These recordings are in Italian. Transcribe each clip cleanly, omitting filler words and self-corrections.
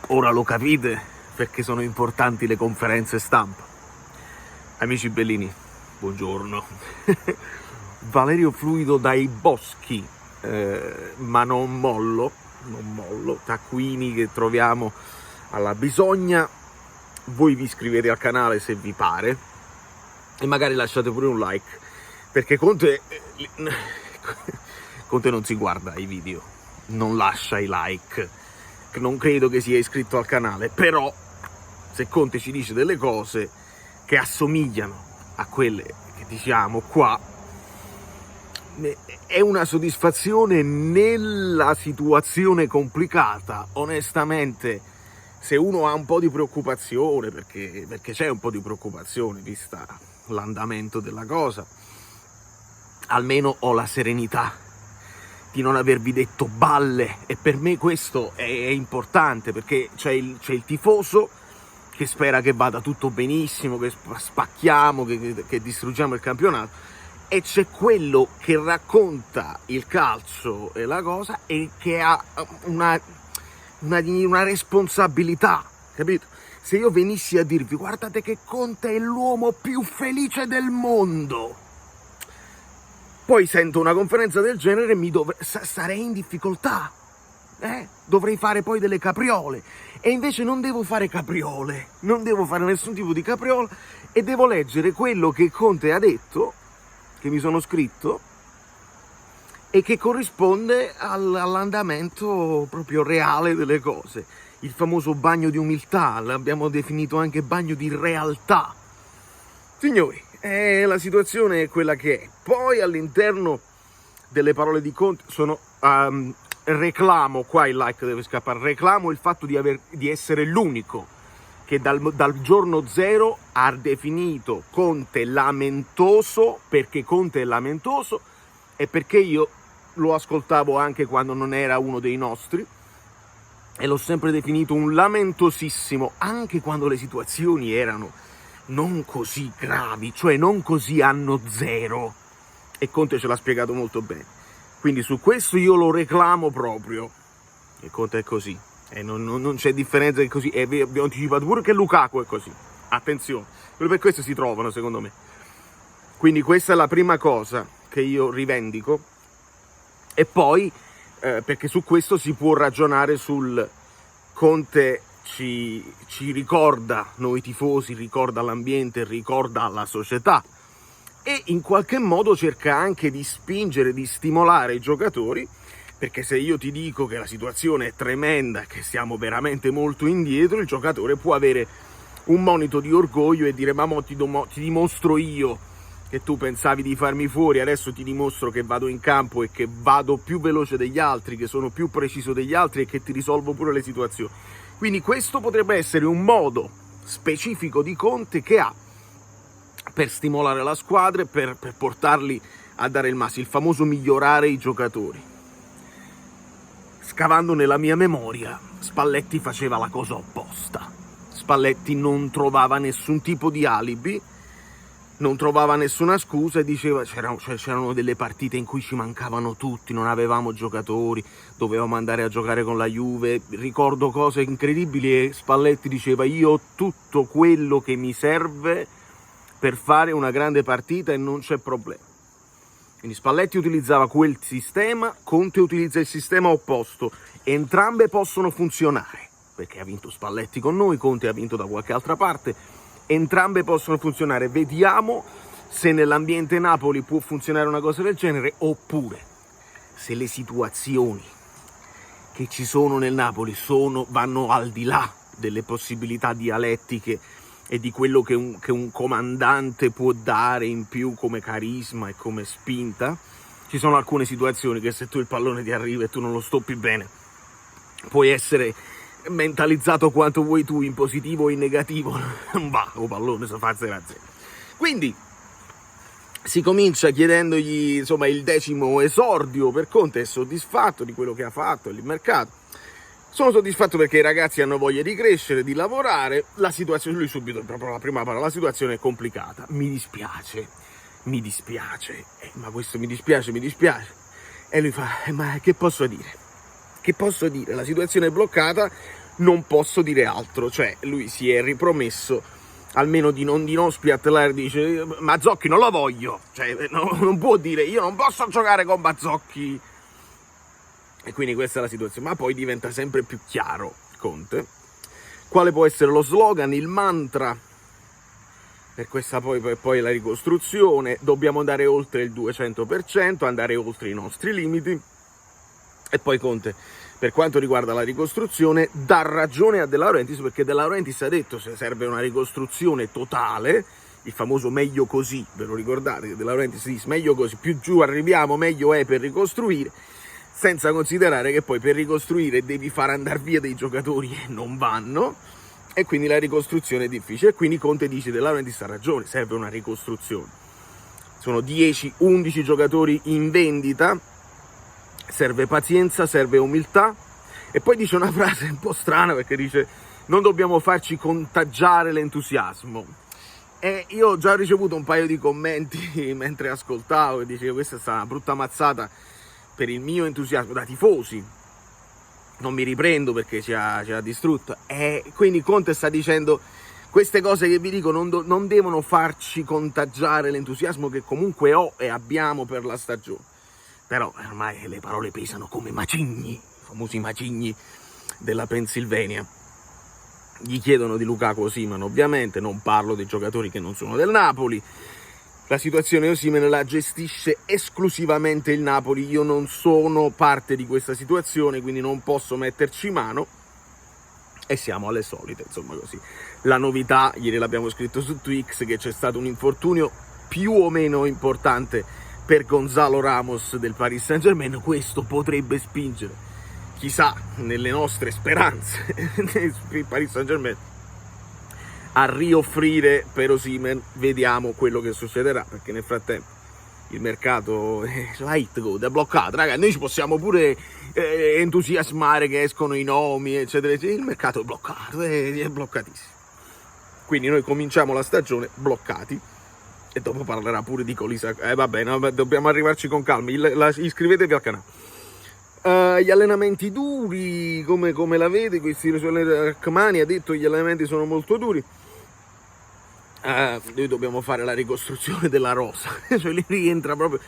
Ora lo capite perché sono importanti le conferenze stampa. Amici bellini, buongiorno. Valerio Fluido dai boschi, ma non mollo, taccuini che troviamo alla bisogna. Voi vi iscrivete al canale se vi pare e magari lasciate pure un like, perché Conte non si guarda i video, non lascia i like, non credo che sia iscritto al canale, però se Conte ci dice delle cose che assomigliano a quelle che diciamo qua, è una soddisfazione nella situazione complicata. Onestamente, se uno ha un po' di preoccupazione, perché c'è un po' di preoccupazione vista l'andamento della cosa, almeno ho la serenità di non avervi detto balle, e per me questo è importante, perché c'è il tifoso che spera che vada tutto benissimo, che spacchiamo, che distruggiamo il campionato, e c'è quello che racconta il calcio e la cosa e che ha una responsabilità, capito? Se io venissi a dirvi guardate che Conte è l'uomo più felice del mondo, poi sento una conferenza del genere e sarei in difficoltà, dovrei fare poi delle capriole, e invece non devo fare capriole, non devo fare nessun tipo di capriola, e devo leggere quello che Conte ha detto, che mi sono scritto, e che corrisponde all'andamento proprio reale delle cose. Il famoso bagno di umiltà, l'abbiamo definito anche bagno di realtà. Signori, la situazione è quella che è. Poi all'interno delle parole di Conte reclamo, qua il like deve scappare, reclamo il fatto di essere l'unico che dal giorno zero ha definito Conte lamentoso, perché Conte è lamentoso e perché io lo ascoltavo anche quando non era uno dei nostri e l'ho sempre definito un lamentosissimo, anche quando le situazioni erano non così gravi, cioè non così anno zero, e Conte ce l'ha spiegato molto bene. Quindi su questo io lo reclamo proprio, e Conte è così, e non c'è differenza, che così, e abbiamo anticipato pure che Lukaku è così, attenzione, per questo si trovano secondo me. Quindi questa è la prima cosa che io rivendico, e poi perché su questo si può ragionare sul Conte ci ricorda noi tifosi, ricorda l'ambiente, ricorda la società, e in qualche modo cerca anche di spingere, di stimolare i giocatori, perché se io ti dico che la situazione è tremenda, che siamo veramente molto indietro, il giocatore può avere un monito di orgoglio e dire ma ti dimostro io che tu pensavi di farmi fuori, adesso ti dimostro che vado in campo e che vado più veloce degli altri, che sono più preciso degli altri e che ti risolvo pure le situazioni. Quindi questo potrebbe essere un modo specifico di Conte che ha per stimolare la squadra e per portarli a dare il massimo, il famoso migliorare i giocatori. Scavando nella mia memoria, Spalletti faceva la cosa opposta. Spalletti non trovava nessun tipo di alibi, non trovava nessuna scusa e diceva c'erano delle partite in cui ci mancavano tutti, non avevamo giocatori, dovevamo andare a giocare con la Juve, ricordo cose incredibili, e Spalletti diceva io ho tutto quello che mi serve per fare una grande partita e non c'è problema. Quindi Spalletti utilizzava quel sistema, Conte utilizza il sistema opposto, entrambe possono funzionare, perché ha vinto Spalletti con noi, Conte ha vinto da qualche altra parte, entrambe possono funzionare. Vediamo se nell'ambiente Napoli può funzionare una cosa del genere, oppure se le situazioni che ci sono nel Napoli vanno al di là delle possibilità dialettiche e di quello che un comandante può dare in più come carisma e come spinta. Ci sono alcune situazioni che se tu il pallone ti arriva e tu non lo stoppi bene, puoi essere mentalizzato quanto vuoi tu, in positivo o in negativo, non va, o pallone si fa 0-0. Quindi si comincia chiedendogli insomma il 10° esordio per Conte. È soddisfatto di quello che ha fatto il mercato. Sono soddisfatto perché i ragazzi hanno voglia di crescere, di lavorare. La situazione, lui subito, proprio la prima parola, la situazione è complicata, mi dispiace, ma questo mi dispiace, e lui fa, ma che posso dire? La situazione è bloccata, non posso dire altro, cioè lui si è ripromesso almeno di non spiattellare, dice Mazzocchi non lo voglio, cioè non può dire io non posso giocare con Mazzocchi, e quindi questa è la situazione. Ma poi diventa sempre più chiaro Conte quale può essere lo slogan, il mantra per questa poi la ricostruzione: dobbiamo andare oltre il 200%, andare oltre i nostri limiti. E poi Conte, per quanto riguarda la ricostruzione, dà ragione a De Laurentiis, perché De Laurentiis ha detto se serve una ricostruzione totale, il famoso meglio così, ve lo ricordate? De Laurentiis dice meglio così, più giù arriviamo meglio è per ricostruire, senza considerare che poi per ricostruire devi far andare via dei giocatori e non vanno, e quindi la ricostruzione è difficile. E quindi Conte dice De Laurentiis ha ragione, serve una ricostruzione. Sono 10-11 giocatori in vendita, serve pazienza, serve umiltà. E poi dice una frase un po' strana, perché dice non dobbiamo farci contagiare l'entusiasmo. E io ho già ricevuto un paio di commenti mentre ascoltavo, che dicevo questa è stata una brutta mazzata per il mio entusiasmo da tifosi, non mi riprendo perché ci ha distrutto. E quindi Conte sta dicendo queste cose che vi dico non devono farci contagiare l'entusiasmo che comunque ho e abbiamo per la stagione. Però ormai le parole pesano come macigni, i famosi macigni della Pennsylvania. Gli chiedono di Lukaku Osimhen, ovviamente, non parlo dei giocatori che non sono del Napoli. La situazione Osimhen la gestisce esclusivamente il Napoli, io non sono parte di questa situazione, quindi non posso metterci mano, e siamo alle solite, insomma così. La novità, ieri l'abbiamo scritto su Twix, che c'è stato un infortunio più o meno importante per Gonzalo Ramos del Paris Saint-Germain. Questo potrebbe spingere, chissà, nelle nostre speranze, il Paris Saint-Germain a rioffrire per Osimhen. Vediamo quello che succederà, perché nel frattempo il mercato, la hit code è bloccato, ragazzi. Noi ci possiamo pure entusiasmare che escono i nomi, eccetera, eccetera. Il mercato è bloccato, è bloccatissimo. Quindi noi cominciamo la stagione bloccati, e dopo parlerà pure di Colisa. Va bene, dobbiamo arrivarci con calma. Iscrivetevi al canale. Gli allenamenti duri, come la vede? Rachmani ha detto che gli allenamenti sono molto duri. Noi dobbiamo fare la ricostruzione della rosa, cioè lì rientra proprio.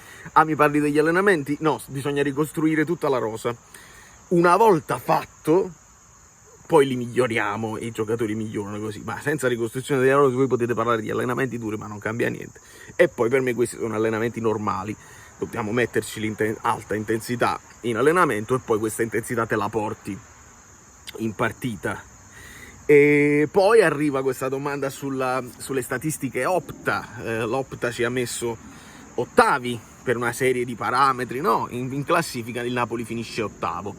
Mi parli degli allenamenti? No, bisogna ricostruire tutta la rosa. Una volta fatto, poi li miglioriamo e i giocatori migliorano così, ma senza ricostruzione della rosa voi potete parlare di allenamenti duri, ma non cambia niente. E poi per me questi sono allenamenti normali, dobbiamo metterci alta intensità in allenamento, e poi questa intensità te la porti in partita. E poi arriva questa domanda sulle statistiche Opta. L'Opta ci ha messo ottavi per una serie di parametri, no? In classifica il Napoli finisce ottavo.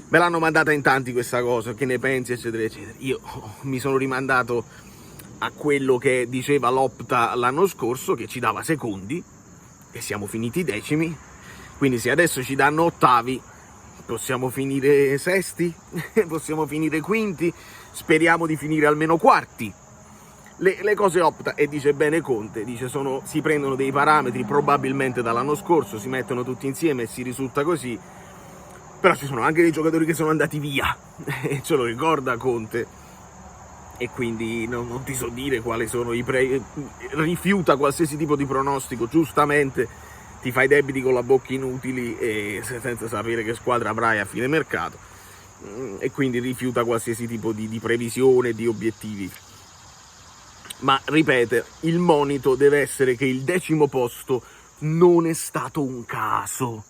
Me l'hanno mandata in tanti questa cosa, che ne pensi, eccetera, eccetera. Io mi sono rimandato a quello che diceva l'Opta l'anno scorso, che ci dava secondi, e siamo finiti decimi. Quindi se adesso ci danno ottavi, possiamo finire sesti, possiamo finire quinti, speriamo di finire almeno quarti. Le cose Opta, e dice bene Conte, dice si prendono dei parametri probabilmente dall'anno scorso, si mettono tutti insieme e si risulta così. Però ci sono anche dei giocatori che sono andati via, e ce lo ricorda Conte, e quindi non ti so dire quali sono rifiuta qualsiasi tipo di pronostico, giustamente ti fai debiti con la bocca inutili e senza sapere che squadra avrai a fine mercato, e quindi rifiuta qualsiasi tipo di previsione, di obiettivi. Ma ripete, il monito deve essere che il 10° posto non è stato un caso.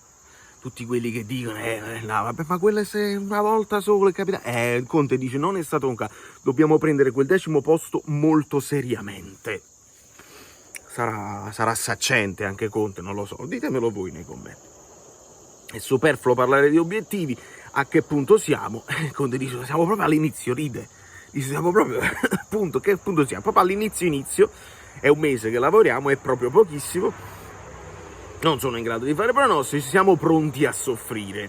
Tutti quelli che dicono no, vabbè, ma quella se una volta solo è capitato. Conte dice non è stato un caso, dobbiamo prendere quel 10° posto molto seriamente. Sarà saccente anche Conte, non lo so, ditemelo voi nei commenti. È superfluo parlare di obiettivi. A che punto siamo? Conte dice siamo proprio all'inizio, ride. Dice siamo proprio appunto, che punto siamo? Proprio all'inizio, è un mese che lavoriamo, è proprio pochissimo. Non sono in grado di fare pronostici, siamo pronti a soffrire.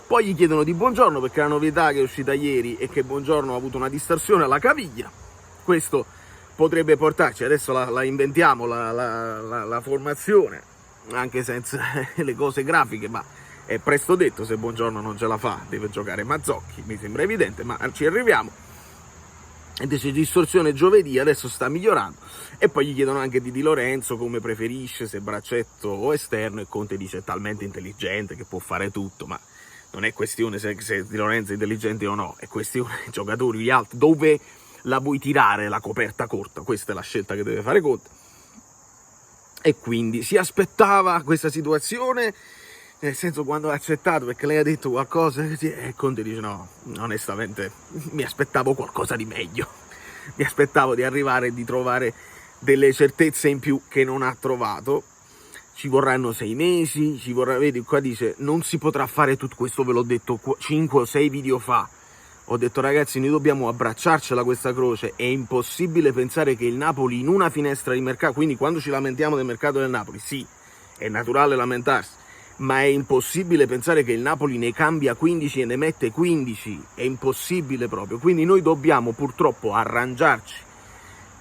Poi gli chiedono di Buongiorno, perché la novità che è uscita ieri è che Buongiorno ha avuto una distorsione alla caviglia. Questo potrebbe portarci, adesso la inventiamo la formazione, anche senza le cose grafiche, ma È presto detto, se Buongiorno non ce la fa deve giocare Mazzocchi, mi sembra evidente, ma ci arriviamo. E dice distorsione giovedì, adesso sta migliorando, e poi gli chiedono anche di Di Lorenzo come preferisce, se braccetto o esterno, e Conte dice è talmente intelligente che può fare tutto, ma non è questione se Di Lorenzo è intelligente o no, è questione giocatori, gli altri, dove la vuoi tirare la coperta corta, questa è la scelta che deve fare Conte. E quindi si aspettava questa situazione, nel senso, quando ha accettato, perché lei ha detto qualcosa, e Conte dice no, onestamente mi aspettavo qualcosa di meglio, mi aspettavo di arrivare e di trovare delle certezze in più che non ha trovato. Ci vorranno 6 mesi, ci vorrà, vedi qua dice non si potrà fare tutto questo, ve l'ho detto 5 o 6 video fa, ho detto ragazzi noi dobbiamo abbracciarcela questa croce, è impossibile pensare che il Napoli in una finestra di mercato, quindi quando ci lamentiamo del mercato del Napoli, sì, è naturale lamentarsi, ma è impossibile pensare che il Napoli ne cambia 15 e ne mette 15, è impossibile proprio, quindi noi dobbiamo purtroppo arrangiarci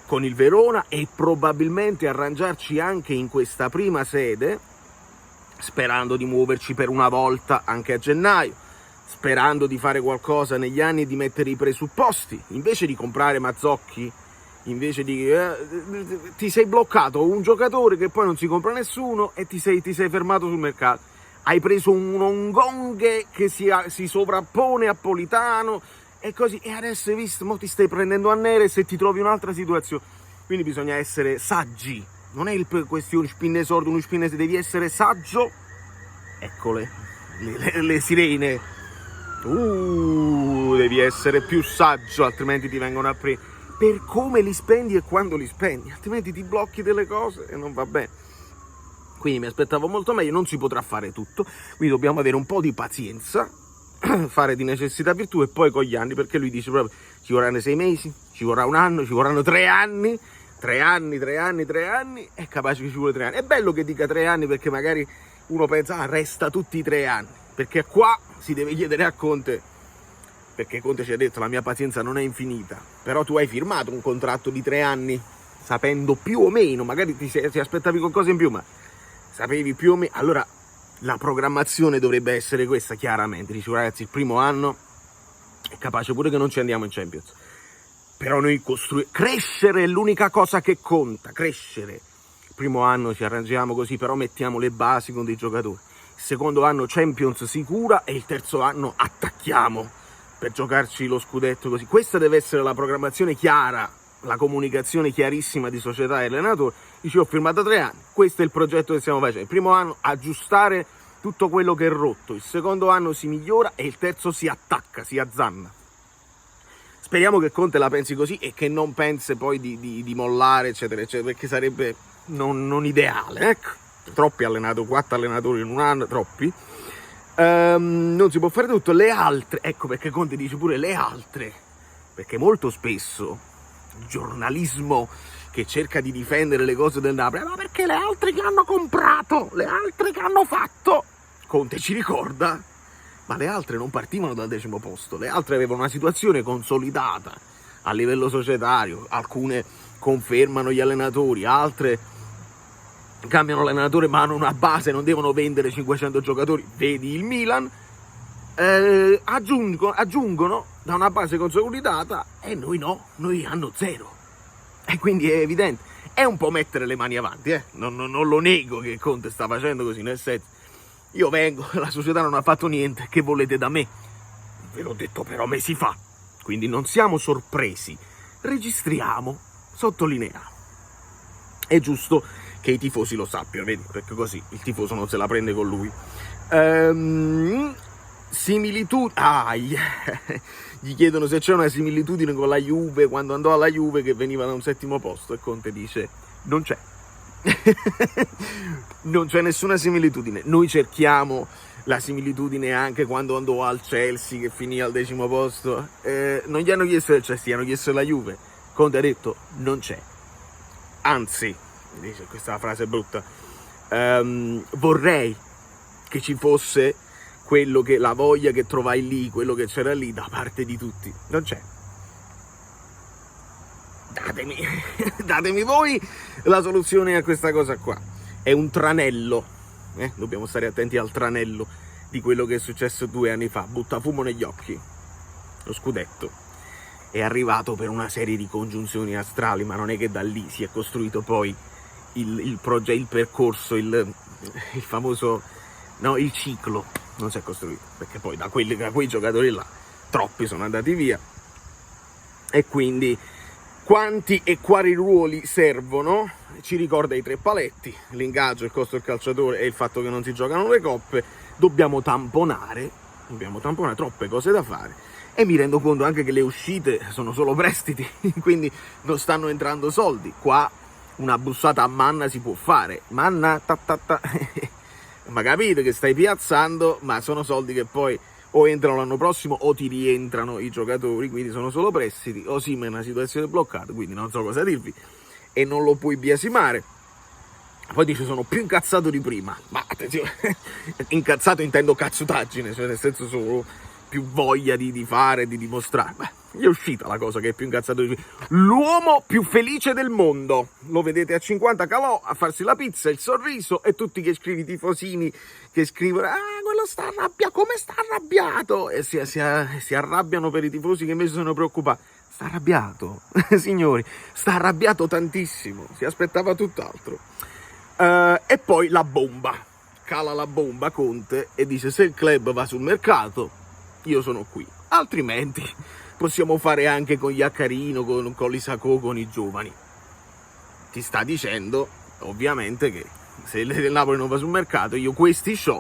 con il Verona e probabilmente arrangiarci anche in questa prima sede, sperando di muoverci per una volta anche a gennaio, sperando di fare qualcosa negli anni e di mettere i presupposti, invece di comprare Mazzocchi, invece di ti sei bloccato un giocatore che poi non si compra nessuno e ti sei fermato sul mercato, hai preso un Ongonghe che si sovrappone a Politano e così, e adesso hai visto, mo ti stai prendendo a nere se ti trovi un'altra situazione, quindi bisogna essere saggi, non è il questione spinne sordo, uno spinne, devi essere saggio, eccole le sirene, devi essere più saggio, altrimenti ti vengono a prendere, per come li spendi e quando li spendi, altrimenti ti blocchi delle cose e non va bene. Quindi mi aspettavo molto meglio, non si potrà fare tutto, quindi dobbiamo avere un po' di pazienza, fare di necessità virtù, e poi con gli anni, perché lui dice proprio ci vorranno 6 mesi, ci vorrà un anno, ci vorranno 3 anni, 3 anni, è capace che ci vuole 3 anni. È bello che dica 3 anni, perché magari uno pensa resta tutti i 3 anni, perché qua si deve chiedere a Conte, perché Conte ci ha detto la mia pazienza non è infinita, però tu hai firmato un contratto di 3 anni sapendo più o meno, magari ti aspettavi qualcosa in più, ma sapevi più o meno, allora la programmazione dovrebbe essere questa, chiaramente. Dicevo ragazzi, il primo anno è capace pure che non ci andiamo in Champions, però noi crescere è l'unica cosa che conta, crescere. Il primo anno ci arrangiamo così, però mettiamo le basi con dei giocatori, il secondo anno Champions sicura e il terzo anno attacchiamo per giocarci lo scudetto così. Questa deve essere la programmazione chiara, la comunicazione chiarissima di società e allenatore. Dicevo, ho firmato 3 anni, questo è il progetto che stiamo facendo. Il primo anno aggiustare tutto quello che è rotto, il secondo anno si migliora e il terzo si attacca, si azzanna. Speriamo che Conte la pensi così e che non pensi poi di mollare, eccetera, eccetera, perché sarebbe non ideale, ecco. Troppi allenatori, 4 allenatori in un anno, troppi. Non si può fare tutto. Le altre, ecco perché Conte dice pure le altre, perché molto spesso il giornalismo che cerca di difendere le cose del Napoli, ma perché le altre che hanno comprato, le altre che hanno fatto, Conte ci ricorda, ma le altre non partivano dal 10° posto, le altre avevano una situazione consolidata a livello societario, alcune confermano gli allenatori, altre cambiano l'allenatore ma hanno una base, non devono vendere 500 giocatori, vedi il Milan, aggiungono da una base consolidata e noi no, noi hanno 0. E quindi è evidente, è un po' mettere le mani avanti, non lo nego che Conte sta facendo così, nel senso, io vengo, la società non ha fatto niente, che volete da me? Ve l'ho detto però mesi fa, quindi non siamo sorpresi, registriamo, sottolineiamo. È giusto che i tifosi lo sappiano, vedi, perché così il tifoso non se la prende con lui. Gli chiedono se c'è una similitudine con la Juve, quando andò alla Juve che veniva da un 7° posto, e Conte dice non c'è. Non c'è nessuna similitudine. Noi cerchiamo la similitudine anche quando andò al Chelsea che finì al 10° posto, non gli hanno chiesto del Chelsea, gli hanno chiesto della Juve. Conte ha detto non c'è, anzi, dice, questa frase è brutta, vorrei che ci fosse quello che, la voglia che trovai lì, quello che c'era lì da parte di tutti. Non c'è. Datemi voi la soluzione a questa cosa qua. È un tranello, dobbiamo stare attenti al tranello. di quello che è successo 2 anni fa, butta fumo negli occhi. Lo scudetto è arrivato per una serie di congiunzioni astrali, ma non è che da lì si è costruito poi il percorso, il famoso, no, il ciclo non si è costruito, perché poi da quei giocatori là troppi sono andati via, e quindi quanti e quali ruoli servono ci ricorda i 3 paletti: l'ingaggio, il costo del calciatore e il fatto che non si giocano le coppe. Dobbiamo tamponare troppe cose da fare, e mi rendo conto anche che le uscite sono solo prestiti, quindi non stanno entrando soldi. Qua una bussata a manna si può fare, manna ma capite che stai piazzando, ma sono soldi che poi o entrano l'anno prossimo o ti rientrano i giocatori, quindi sono solo prestiti. Osimhen è una situazione bloccata, quindi non so cosa dirvi e non lo puoi biasimare. Poi dice sono più incazzato di prima, ma attenzione, incazzato intendo cazzutaggine, cioè nel senso solo più voglia di fare, di dimostrare. Beh, gli è uscita la cosa che è più incazzato di prima. L'uomo più felice del mondo, lo vedete a 50 calò a farsi la pizza, il sorriso, e tutti che scrivi, tifosini che scrivono quello sta arrabbiato, come sta arrabbiato, e si arrabbiano per i tifosi che invece sono preoccupati. Sta arrabbiato, signori, sta arrabbiato tantissimo, si aspettava tutt'altro. E poi la bomba, cala la bomba Conte e dice: se il club va sul mercato io sono qui, altrimenti possiamo fare anche con Iaccarino, con l'Isacco, con i giovani. Ti sta dicendo ovviamente che se il Napoli non va sul mercato io questi c'ho,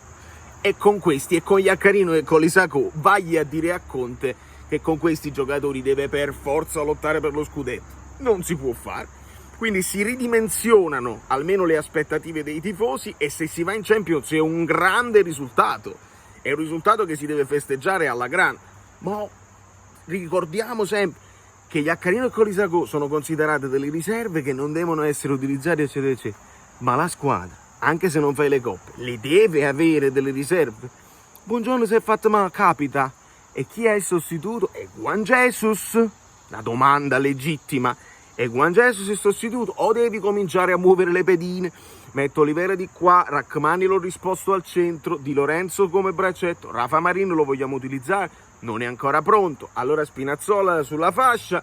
e con questi e con Iaccarino e con l'Isacco vai a dire a Conte che con questi giocatori deve per forza lottare per lo scudetto. Non si può fare. Quindi si ridimensionano almeno le aspettative dei tifosi, e se si va in Champions è un grande risultato, è un risultato che si deve festeggiare alla grande. Ma ricordiamo sempre che Iaccarino e Colisacco sono considerate delle riserve che non devono essere utilizzate, eccetera eccetera, ma la squadra, anche se non fai le coppe, le deve avere delle riserve. Buongiorno, si è fatto male, capita, e chi è il sostituto? È Juan Jesus. La domanda legittima: e Juan Jesus il sostituto, o devi cominciare a muovere le pedine? Metto Olivera di qua, Rachmani l'ho risposto al centro, Di Lorenzo come braccetto, Rafa Marino lo vogliamo utilizzare, non è ancora pronto, allora Spinazzola sulla fascia,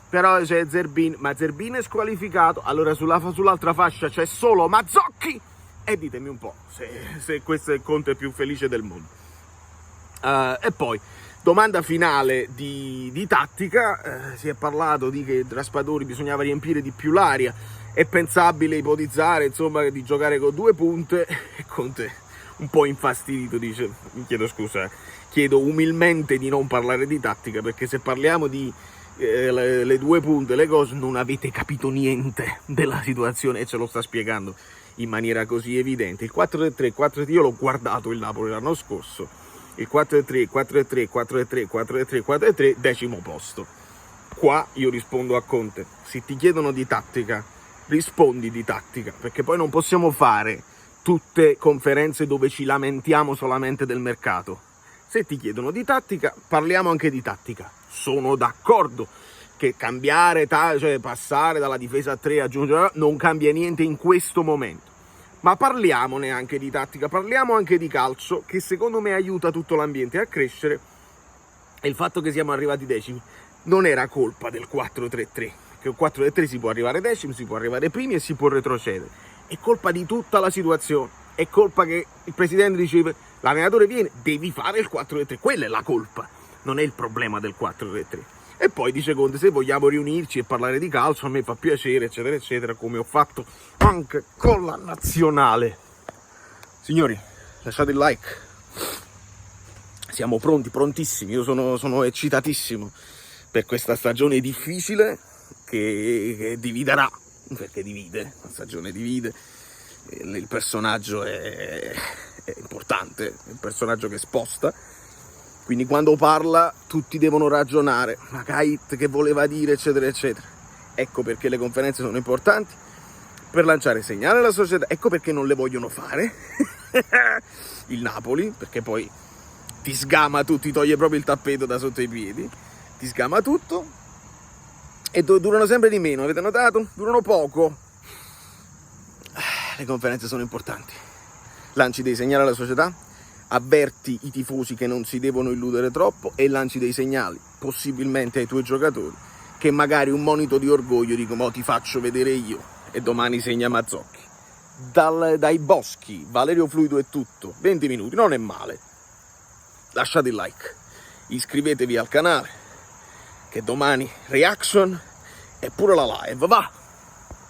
però c'è Zerbin, ma Zerbin è squalificato, allora sull'altra fascia c'è solo Mazzocchi, e ditemi un po' se questo è il Conte più felice del mondo. E poi domanda finale di tattica, si è parlato di che Raspadori bisognava riempire di più l'aria, è pensabile ipotizzare insomma di giocare con 2 punte, e Conte un po' infastidito dice: mi chiedo scusa, chiedo umilmente di non parlare di tattica, perché se parliamo di le 2 punte, le cose, non avete capito niente della situazione, e ce lo sta spiegando in maniera così evidente. Il 4-3-3, io l'ho guardato il Napoli l'anno scorso, il 4-3, 4-3, 4-3, 4-3, 4-3, 10° posto. Qua io rispondo a Conte: se ti chiedono di tattica, rispondi di tattica, perché poi non possiamo fare tutte conferenze dove ci lamentiamo solamente del mercato. Se ti chiedono di tattica, parliamo anche di tattica. Sono d'accordo che cambiare, cioè passare dalla difesa a 3, aggiungere, non cambia niente in questo momento. Ma parliamone anche di tattica, parliamo anche di calcio, che secondo me aiuta tutto l'ambiente a crescere, e il fatto che siamo arrivati 10º non era colpa del 4-3-3, che il 4-3 si può arrivare 10º, si può arrivare primi e si può retrocedere, è colpa di tutta la situazione, è colpa che il presidente diceva: l'allenatore viene, devi fare il 4-3, quella è la colpa, non è il problema del 4-3. E poi dice Conte: se vogliamo riunirci e parlare di calcio a me fa piacere, eccetera eccetera, come ho fatto anche con la nazionale. Signori, lasciate il like, siamo pronti, prontissimi, io sono eccitatissimo per questa stagione difficile che dividerà, perché divide, la stagione divide, il personaggio è importante, è un personaggio che sposta, quindi quando parla tutti devono ragionare, ma Kait che voleva dire, eccetera eccetera. Ecco perché le conferenze sono importanti, per lanciare segnale alla società, ecco perché non le vogliono fare il Napoli, perché poi ti sgama tutto, ti toglie proprio il tappeto da sotto i piedi, ti sgama tutto, e durano sempre di meno, avete notato? Durano poco. Le conferenze sono importanti, lanci dei segnali alla società, avverti i tifosi che non si devono illudere troppo e lanci dei segnali, possibilmente ai tuoi giocatori, che magari un monito di orgoglio dico, mo ti faccio vedere io, e domani segna Mazzocchi. Dai Boschi, Valerio Fluido è tutto, 20 minuti, non è male. Lasciate il like, iscrivetevi al canale, che domani reaction e pure la live, va!